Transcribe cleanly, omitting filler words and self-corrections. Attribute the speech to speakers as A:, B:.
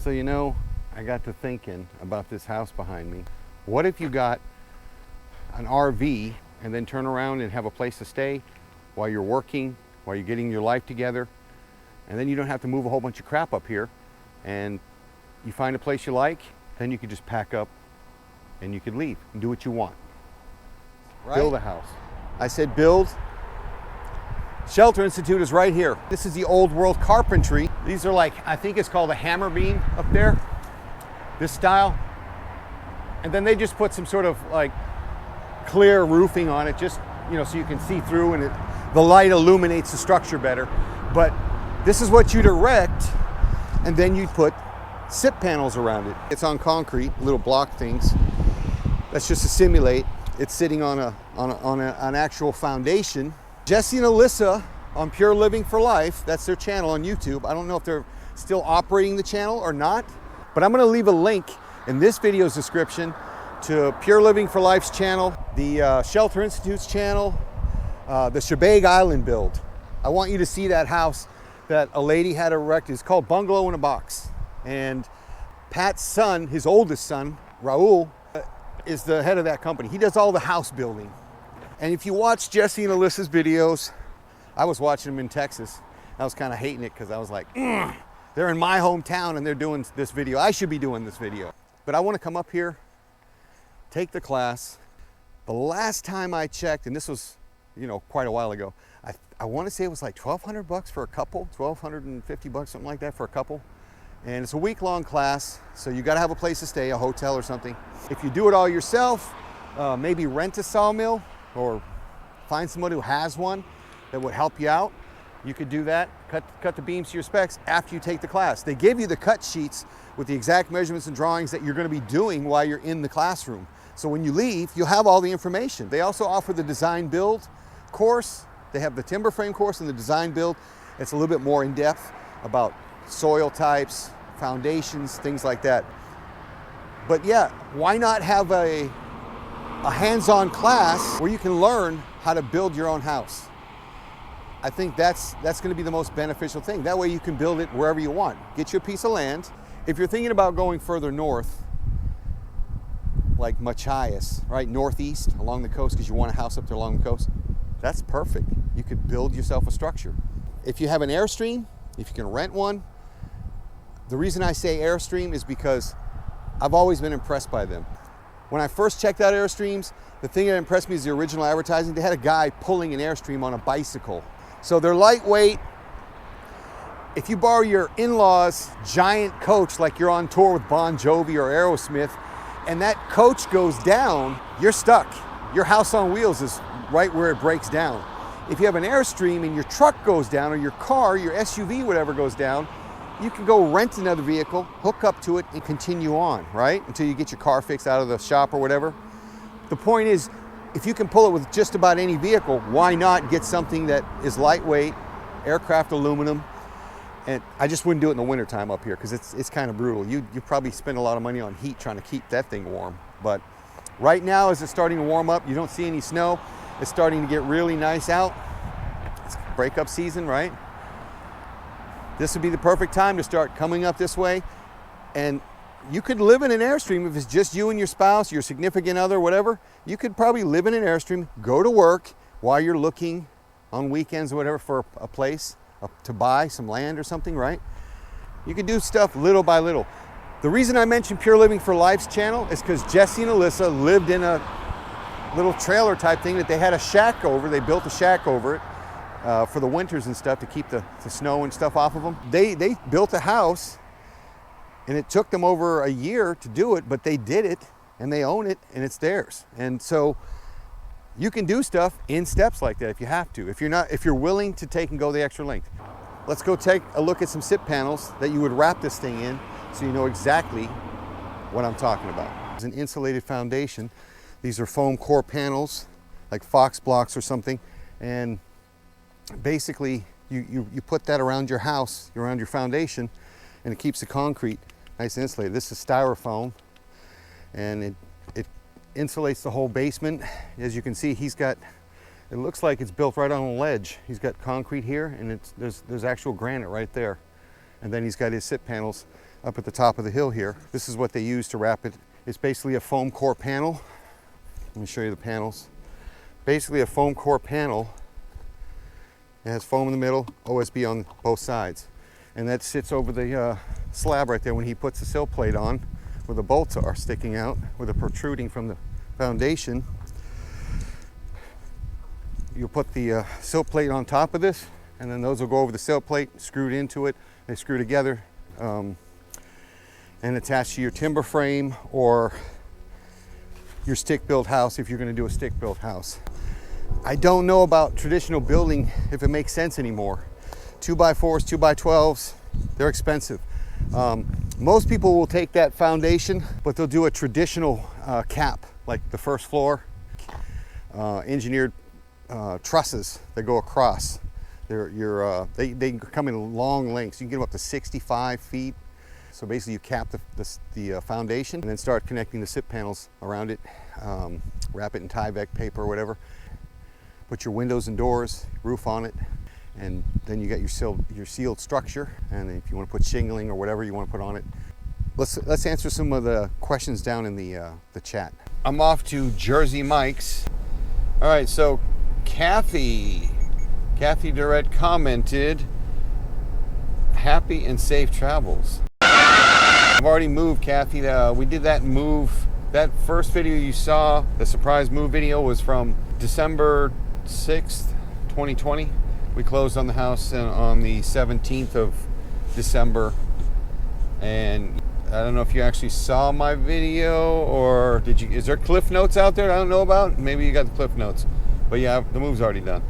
A: So you know, I got to thinking about this house behind me. What if you got an RV and then turn around and have a place to stay while you're working, while you're getting your life together, and then you don't have to move a whole bunch of crap up here, and you find a place you like, then you could just pack up and you could leave and do what you want. Right? Build a house. I said build. Shelter Institute is right here. This is the old world carpentry. These are like, I think it's called a hammer beam up there, this style. And then they just put some sort of like clear roofing on it, just, you know, so you can see through and the light illuminates the structure better. But this is what you'd erect, and then you'd put SIP panels around it. It's on concrete, little block things. That's just to simulate. It's sitting on an actual foundation. Jesse and Alyssa on Pure Living for Life, that's their channel on YouTube. I don't know if they're still operating the channel or not, but I'm gonna leave a link in this video's description to Pure Living for Life's channel, the Shelter Institute's channel, the Shebag Island build. I want you to see that house that a lady had erected. It's called Bungalow in a Box. And Pat's son, his oldest son, Raul, is the head of that company. He does all the house building. And if you watch Jesse and Alyssa's videos, I was watching them in Texas. I was kind of hating it because I was like, they're in my hometown and they're doing this video. I should be doing this video. But I want to come up here, take the class. The last time I checked, and this was, you know, quite a while ago, I want to say it was like $1,200 for a couple, $1,250, something like that for a couple. And it's a week-long class, so you got to have a place to stay, a hotel or something. If you do it all yourself, maybe rent a sawmill or find somebody who has one that would help you out. You could do that, cut the beams to your specs after you take the class. They give you the cut sheets with the exact measurements and drawings that you're going to be doing while you're in the classroom. So when you leave, you'll have all the information. They also offer the design build course. They have the timber frame course and the design build. It's a little bit more in depth about soil types, foundations, things like that. But yeah, why not have a hands-on class where you can learn how to build your own house? I think that's going to be the most beneficial thing. That way you can build it wherever you want. Get you a piece of land. If you're thinking about going further north, like Machias, right, northeast along the coast, because you want a house up there along the coast, that's perfect. You could build yourself a structure. If you have an Airstream, if you can rent one, the reason I say Airstream is because I've always been impressed by them. When I first checked out Airstreams, the thing that impressed me is the original advertising. They had a guy pulling an Airstream on a bicycle. So they're lightweight. If you borrow your in-laws' giant coach, like you're on tour with Bon Jovi or Aerosmith, and that coach goes down, you're stuck. Your house on wheels is right where it breaks down. If you have an Airstream and your truck goes down, or your car, your SUV, whatever goes down, you can go rent another vehicle, hook up to it, and continue on, right? Until you get your car fixed out of the shop or whatever. The point is, if you can pull it with just about any vehicle, why not get something that is lightweight, aircraft aluminum? And I just wouldn't do it in the wintertime up here because it's kind of brutal. You probably spend a lot of money on heat trying to keep that thing warm. But right now, as it's starting to warm up, you don't see any snow. It's starting to get really nice out. It's breakup season, right? This would be the perfect time to start coming up this way. And you could live in an Airstream if it's just you and your spouse, your significant other, whatever. You could probably live in an Airstream, go to work while you're looking on weekends or whatever for a place to buy some land or something, right? You could do stuff little by little. The reason I mentioned Pure Living for Life's channel is because Jesse and Alyssa lived in a little trailer type thing that they had a shack over. They built a shack over it for the winters and stuff to keep the snow and stuff off of them. They built a house, and it took them over a year to do it, but they did it and they own it and it's theirs. And so you can do stuff in steps like that if you have to, if you're willing to take and go the extra length. Let's go take a look at some SIP panels that you would wrap this thing in so you know exactly what I'm talking about. It's an insulated foundation. These are foam core panels, like Fox blocks or something. And basically you put that around your house, around your foundation, and it keeps the concrete nice and insulated. This is styrofoam, and it insulates the whole basement. As you can see, it looks like it's built right on a ledge. He's got concrete here, and there's actual granite right there. And then he's got his SIP panels up at the top of the hill here. This is what they use to wrap it. It's basically a foam core panel. Let me show you the panels. Basically a foam core panel. It has foam in the middle, OSB on both sides. And that sits over the slab right there when he puts the sill plate on, where the bolts are sticking out, where they're protruding from the foundation. You'll put the sill plate on top of this, and then those will go over the sill plate, screwed into it. They screw together and attach to your timber frame or your stick-built house if you're going to do a stick-built house. I don't know about traditional building if it makes sense anymore. 2x4s, 2x12s, they're expensive. Most people will take that foundation, but they'll do a traditional cap, like the first floor, engineered trusses that go across. They come in long lengths. You can get them up to 65 feet. So basically you cap the foundation and then start connecting the SIP panels around it, wrap it in Tyvek paper or whatever, put your windows and doors, roof on it, and then you got your sealed structure. And if you want to put shingling or whatever you want to put on it. Let's answer some of the questions down in the chat. I'm off to Jersey Mike's. All right, so Kathy Durrett commented, happy and safe travels. I've already moved, Kathy. We did that move. That first video you saw, the surprise move video, was from December 6th, 2020. We closed on the house on the 17th of December. And I don't know if you actually saw my video or is there cliff notes out there I don't know about? Maybe you got the cliff notes. But yeah, the move's already done.